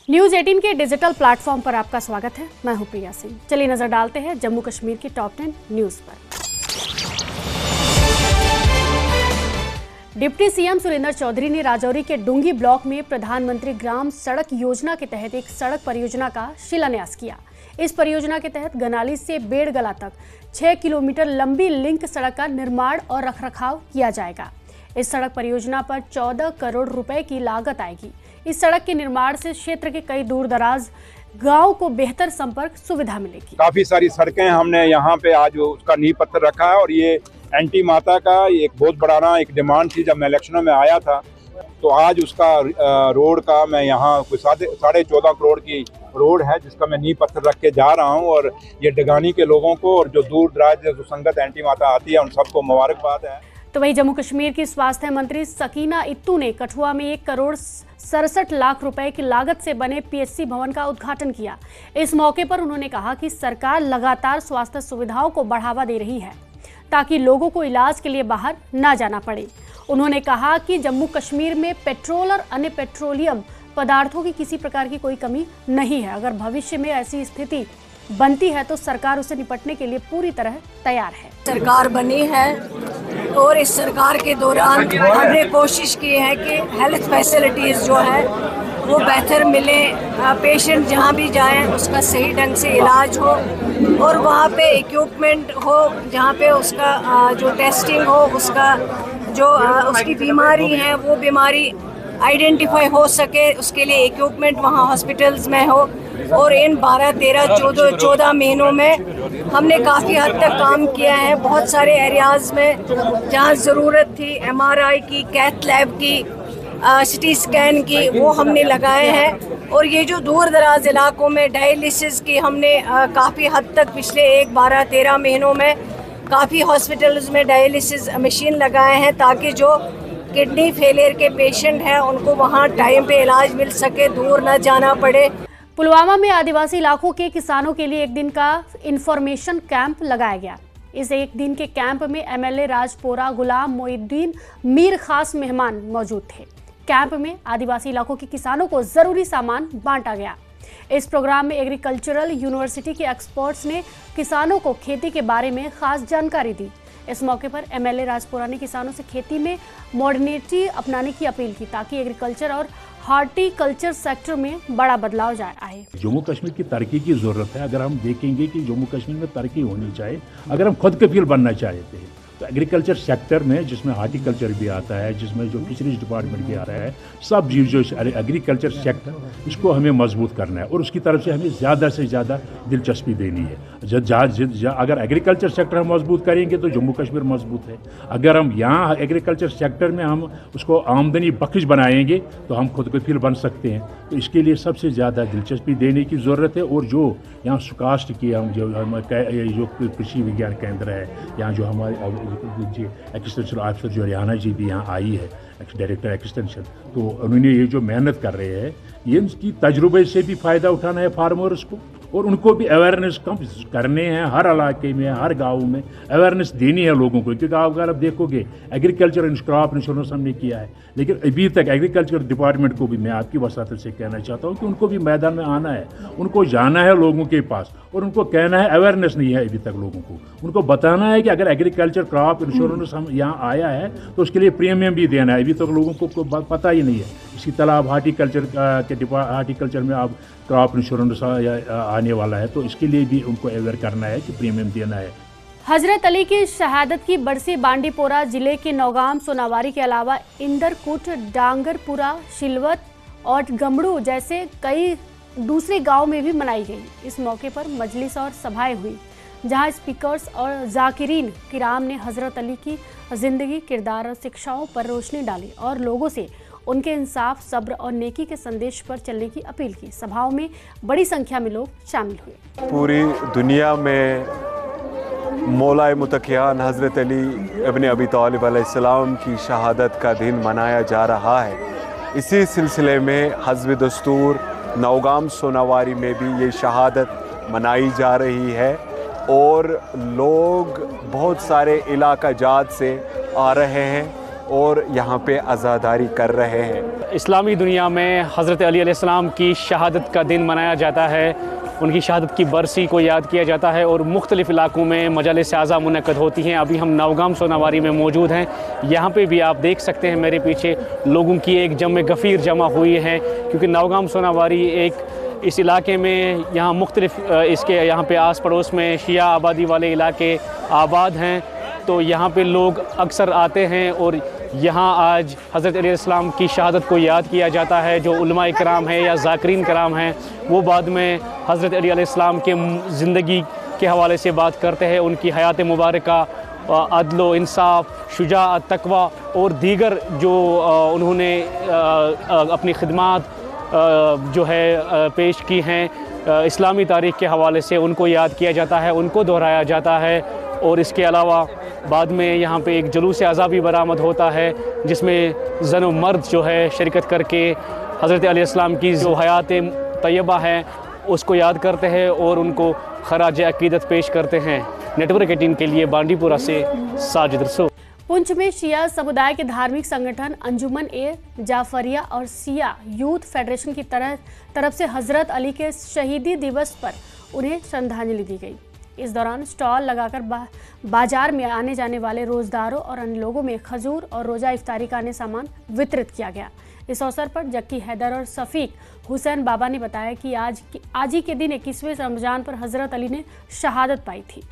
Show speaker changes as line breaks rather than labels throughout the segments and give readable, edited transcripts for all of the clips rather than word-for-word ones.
News 18 के digital platform पर आपका स्वागत है। मैं हूं प्रिया सिंह। चलिए नजर डालते हैं जम्मू कश्मीर की टॉप 10 न्यूज पर। डिप्टी सीएम सुरेंद्र चौधरी ने राजौरी के डुंगी ब्लॉक में प्रधानमंत्री ग्राम सड़क योजना के तहत एक सड़क परियोजना का शिलान्यास किया। इस परियोजना के तहत गनाली से बेड़गला तक 6 किलोमीटर लंबी लिंक सड़क का निर्माण और रखरखाव किया जाएगा। इस सड़क परियोजना पर 14 करोड़ रुपए की लागत आएगी। इस सड़क के निर्माण से क्षेत्र के कई दूर दराज गांव को बेहतर संपर्क सुविधा मिलेगी।
काफी सारी सड़कें हमने यहाँ पे आज उसका नींव पत्थर रखा है और ये एंटी माता का एक बहुत बड़ा एक डिमांड थी। जब मैं इलेक्शनों में आया था तो आज उसका रोड का मैं यहाँ 14.5 करोड़ की रोड है जिसका मैं नींव पत्थर रख के जा रहा हूँ। और ये डगानी के लोगों को और जो दूर दराज जो संगत एंटी माता आती है उन सबको मुबारकबाद है।
तो वही जम्मू कश्मीर की स्वास्थ्य मंत्री सकीना इत्तू ने कठुआ में 1 करोड़ 67 लाख रुपए की लागत से बने पीएचसी भवन का उद्घाटन किया। इस मौके पर उन्होंने कहा कि सरकार लगातार स्वास्थ्य सुविधाओं को बढ़ावा दे रही है ताकि लोगों को इलाज के लिए बाहर न जाना पड़े। उन्होंने कहा कि जम्मू कश्मीर में पेट्रोल और अन्य पेट्रोलियम पदार्थों की किसी प्रकार की कोई कमी नहीं है। अगर भविष्य में ऐसी स्थिति बनती है तो सरकार उसे निपटने के लिए पूरी तरह तैयार है।
सरकार बनी है और इस सरकार के दौरान हमने कोशिश की है कि हेल्थ फैसिलिटीज़ जो है वो बेहतर मिले, पेशेंट जहाँ भी जाए उसका सही ढंग से इलाज हो और वहाँ पे इक्विपमेंट हो जहाँ पे उसका जो टेस्टिंग हो, उसका जो उसकी बीमारी है वो बीमारी आइडेंटिफाई हो सके, उसके लिए इक्विपमेंट वहाँ हॉस्पिटल्स में हो। और इन 12, 13, 14 महीनों में हमने काफ़ी हद तक काम किया है। बहुत सारे एरियाज़ में जहाँ ज़रूरत थी एमआरआई की, कैथ लैब की, सिटी स्कैन की, वो हमने लगाए हैं। और ये जो दूर दराज इलाकों में डायलिसिस की हमने काफ़ी हद तक पिछले 12, 13 महीनों में काफ़ी हॉस्पिटल्स में डायलिसिस मशीन लगाए हैं ताकि जो किडनी फेलियर के पेशेंट हैं उनको वहाँ टाइम पे इलाज मिल सके, दूर न जाना पड़े।
पुलवामा में आदिवासी इलाकों के किसानों के लिए एक दिन का इंफॉर्मेशन कैंप लगाया गया। इस एक दिन के कैंप में एमएलए राजपोरा गुलाम मोहिउद्दीन मीर खास मेहमान मौजूद थे। कैंप में आदिवासी इलाकों के किसानों को जरूरी सामान बांटा गया। इस प्रोग्राम में एग्रीकल्चरल यूनिवर्सिटी के एक्सपर्ट्स ने किसानों को खेती के बारे में खास जानकारी दी। इस मौके पर एमएलए राजपुरा ने किसानों से खेती में मॉडर्निटी अपनाने की अपील की ताकि एग्रीकल्चर और हॉर्टिकल्चर सेक्टर में बड़ा बदलाव आए।
जम्मू कश्मीर की तरक्की की ज़रूरत है। अगर हम देखेंगे कि जम्मू कश्मीर में तरक्की होनी चाहिए, अगर हम खुद कफील बनना चाहते हैं तो एग्रीकल्चर सेक्टर में जिसमें हॉर्टिकल्चर भी आता है, जिसमें जो फिशरीज डिपार्टमेंट भी आ रहा है, सब जो एग्रीकल्चर सेक्टर इसको हमें मजबूत करना है और उसकी तरफ से हमें ज़्यादा से ज़्यादा दिलचस्पी देनी है। अगर एग्रीकल्चर सेक्टर हम मजबूत करेंगे तो जम्मू कश्मीर मजबूत है। अगर हम यहाँ एग्रीकल्चर सेक्टर में हम उसको आमदनी बख्श बनाएंगे तो हम खुद कफील बन सकते हैं। तो इसके लिए सबसे ज़्यादा दिलचस्पी देने की ज़रूरत है। और जो यहाँ सुकास्ट की हम जो कृषि विज्ञान केंद्र है, यहाँ जो हमारे एक्सटेंशन ऑफिसर जो हरियाणा जी भी यहाँ आई है, डायरेक्टर एक्सटेंशन, तो उन्होंने ये जो मेहनत कर रहे हैं ये उनकी तजुर्बे से भी फ़ायदा उठाना है फार्मर्स को और उनको भी अवेयरनेस कम करने हैं। हर इलाके में, हर गांव में अवेयरनेस देनी है लोगों को। क्योंकि अगर आप देखोगे एग्रीकल्चर क्रॉप इंश्योरेंस हमने किया है, लेकिन अभी तक एग्रीकल्चर डिपार्टमेंट को भी मैं आपकी वसात से कहना चाहता हूँ कि उनको भी मैदान में आना है, उनको जाना है लोगों के पास और उनको कहना है। अवेयरनेस नहीं है अभी तक लोगों को, उनको बताना है कि अगर एग्रीकल्चर क्रॉप इंश्योरेंस हम यहाँ आया है तो उसके लिए प्रीमियम भी देना है। अभी तक लोगों को पता ही नहीं है। इसी तरह आप हार्टिकल्चर में आप क्रॉप इंश्योरेंस आने वाला है तो इसके लिए भी उनको अवेयर करना है कि प्रीमियम देना है।
हजरत अली की शहादत की बरसी बांडीपोरा जिले के नौगाम, सोनावारी के अलावा इंदरकुट, डांगरपुरा, शिलवत और गमड़ू जैसे कई दूसरे गांव में भी मनाई गई। इस मौके पर मजलिस और सभाएं हुई जहां स्पीकर्स और जाकिरीन किराम ने हजरत अली की जिंदगी, किरदार और शिक्षाओं पर रोशनी डाली और लोगों से उनके इंसाफ, सब्र और नेकी के संदेश पर चलने की अपील की। सभाओं में बड़ी संख्या में लोग शामिल हुए।
पूरी दुनिया में मौला मुतकियान हज़रत अली इब्न अबी तालिब अलैहिस्सलाम की शहादत का दिन मनाया जा रहा है। इसी सिलसिले में हस्ब दस्तूर नौगाम सोनावारी में भी ये शहादत मनाई जा रही है और लोग बहुत सारे इलाका जात से आ रहे हैं और यहाँ पे अज़ादारी कर रहे हैं।
इस्लामी दुनिया में हज़रत अली अलैहिस्सलाम की शहादत का दिन मनाया जाता है, उनकी शहादत की बरसी को याद किया जाता है और मुख्तलिफ़ इलाकों में मजालिस आज़ा मुनक़द होती हैं। अभी हम नवगाम सोनावारी में मौजूद हैं। यहाँ पे भी आप देख सकते हैं मेरे पीछे लोगों की एक जम गफ़ीर जमा हुई है, क्योंकि नवगाम सोनावारी एक इस इलाके में यहाँ मुख्तलिफ़ इसके यहाँ पे आस पड़ोस में शिया आबादी वाले इलाके आबाद हैं, तो यहाँ पे लोग अक्सर आते हैं और यहाँ आज हज़रत अली अलैहिस्सलाम की शहादत को याद किया जाता है। जो उलमा इकराम है या ज़ाकिरीन कराम हैं वो बाद में हज़रत अली अलैहिस्सलाम के ज़िंदगी के हवाले से बात करते हैं, उनकी हयात मुबारका, अदल इंसाफ, शुजाअत, तकवा और दीगर जो उन्होंने अपनी खिदमात जो है पेश की हैं इस्लामी तारीख़ के हवाले से, उनको याद किया जाता है, उनको दोहराया जाता है। और इसके अलावा बाद में यहाँ पे एक जुलूस अज़ा भी बरामद होता है जिसमें ज़न व मर्द जो है शिरकत करके हज़रत अली अलैहिस्सलाम की जो हयात तय्यबा है उसको याद करते हैं और उनको खराज अक़ीदत पेश करते हैं। नेटवर्क 18 के लिए बांडीपुरा से साजिद रसूल।
पुंछ में शिया समुदाय के धार्मिक संगठन अंजुमन ए जाफरिया और सिया यूथ फेडरेशन की तरफ से हज़रत अली के शहीदी दिवस पर उन्हें श्रद्धांजलि दी गई। इस दौरान स्टॉल लगाकर बाजार में आने जाने वाले रोजदारों और अन्य लोगों में खजूर और रोजा इफ्तारी का अन्य सामान वितरित किया गया। इस अवसर पर जक्की हैदर और सफ़ीक हुसैन बाबा ने बताया कि आज ही के दिन 21वें रमज़ान पर हज़रत अली ने शहादत पाई थी।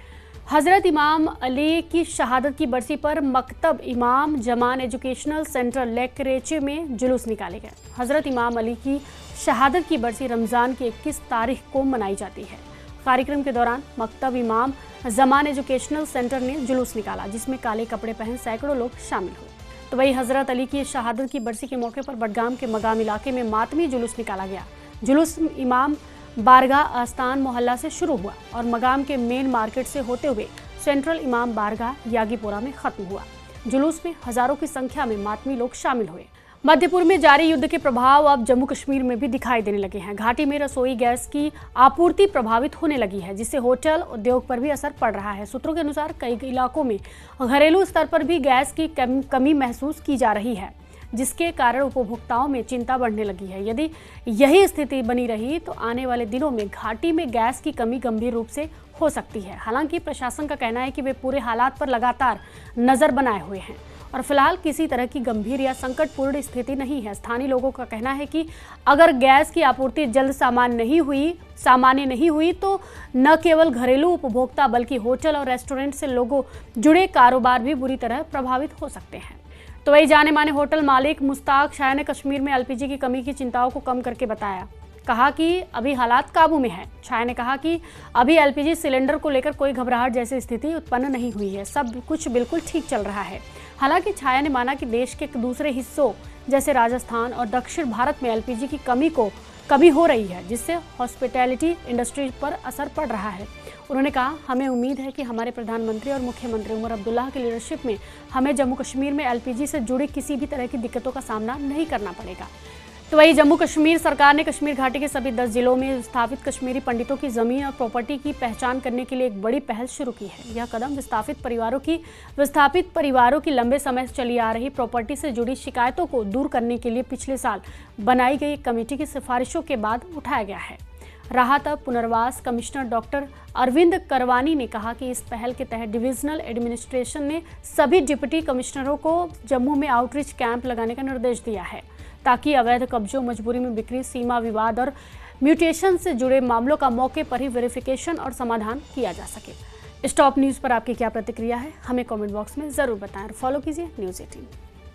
हज़रत इमाम अली की शहादत की बरसी पर मकतब इमाम जमान एजुकेशनल सेंटर लेकरेचे में जुलूस निकाले गए। हज़रत इमाम अली की शहादत की बरसी रमज़ान की 21 तारीख को मनाई जाती है। कार्यक्रम के दौरान मकतब इमाम जमान एजुकेशनल सेंटर ने जुलूस निकाला, जिसमें काले कपड़े पहन सैकड़ों लोग शामिल हुए। तो वही हज़रत अली की शहादत की बरसी के मौके पर बडगाम के मगाम इलाके में मातमी जुलूस निकाला गया। जुलूस इमाम बारगाह आस्तान मोहल्ला से शुरू हुआ और मगाम के मेन मार्केट से होते हुए सेंट्रल इमाम बारगाह यागीपुरा में खत्म हुआ। जुलूस में हजारों की संख्या में मातमी लोग शामिल हुए। मध्यपूर्व में जारी युद्ध के प्रभाव अब जम्मू कश्मीर में भी दिखाई देने लगे हैं। घाटी में रसोई गैस की आपूर्ति प्रभावित होने लगी है, जिससे होटल उद्योग पर भी असर पड़ रहा है। सूत्रों के अनुसार कई इलाकों में घरेलू स्तर पर भी गैस की कमी महसूस की जा रही है, जिसके कारण उपभोक्ताओं में चिंता बढ़ने लगी है। यदि यही स्थिति बनी रही तो आने वाले दिनों में घाटी में गैस की कमी गंभीर रूप से हो सकती है। हालांकि प्रशासन का कहना है कि वे पूरे हालात पर लगातार नजर बनाए हुए हैं और फिलहाल किसी तरह की गंभीर या संकटपूर्ण स्थिति नहीं है। स्थानीय लोगों का कहना है कि अगर गैस की आपूर्ति जल्द सामान्य नहीं हुई तो न केवल घरेलू उपभोक्ता बल्कि होटल और रेस्टोरेंट से लोगों जुड़े कारोबार भी बुरी तरह प्रभावित हो सकते हैं। तो वही जाने माने होटल मालिक मुश्ताक शाह ने कश्मीर में एलपीजी की कमी की चिंताओं को कम करके बताया। कहा कि अभी हालात काबू में है। शाह ने कहा कि अभी एलपीजी सिलेंडर को लेकर कोई घबराहट जैसी स्थिति उत्पन्न नहीं हुई है, सब कुछ बिल्कुल ठीक चल रहा है। हालांकि छाया ने माना कि देश के दूसरे हिस्सों जैसे राजस्थान और दक्षिण भारत में एलपीजी की कमी हो रही है, जिससे हॉस्पिटैलिटी इंडस्ट्री पर असर पड़ रहा है। उन्होंने कहा, हमें उम्मीद है कि हमारे प्रधानमंत्री और मुख्यमंत्री उमर अब्दुल्ला की लीडरशिप में हमें जम्मू कश्मीर में एलपीजी से जुड़ी किसी भी तरह की दिक्कतों का सामना नहीं करना पड़ेगा। तो वही जम्मू कश्मीर सरकार ने कश्मीर घाटी के सभी 10 जिलों में विस्थापित कश्मीरी पंडितों की जमीन और प्रॉपर्टी की पहचान करने के लिए एक बड़ी पहल शुरू की है। यह कदम विस्थापित परिवारों की लंबे समय से चली आ रही प्रॉपर्टी से जुड़ी शिकायतों को दूर करने के लिए पिछले साल बनाई गई एक कमेटी की सिफारिशों के बाद उठाया गया है। राहत पुनर्वास कमिश्नर डॉक्टर अरविंद करवानी ने कहा कि इस पहल के तहत डिविजनल एडमिनिस्ट्रेशन ने सभी डिप्टी कमिश्नरों को जम्मू में आउटरीच कैंप लगाने का निर्देश दिया है, ताकि अवैध कब्जों, मजबूरी में बिक्री, सीमा विवाद और म्यूटेशन से जुड़े मामलों का मौके पर ही वेरिफिकेशन और समाधान किया जा सके। इस टॉप न्यूज़ पर आपकी क्या प्रतिक्रिया है, हमें कमेंट बॉक्स में ज़रूर बताएं और फॉलो कीजिए न्यूज़ 18।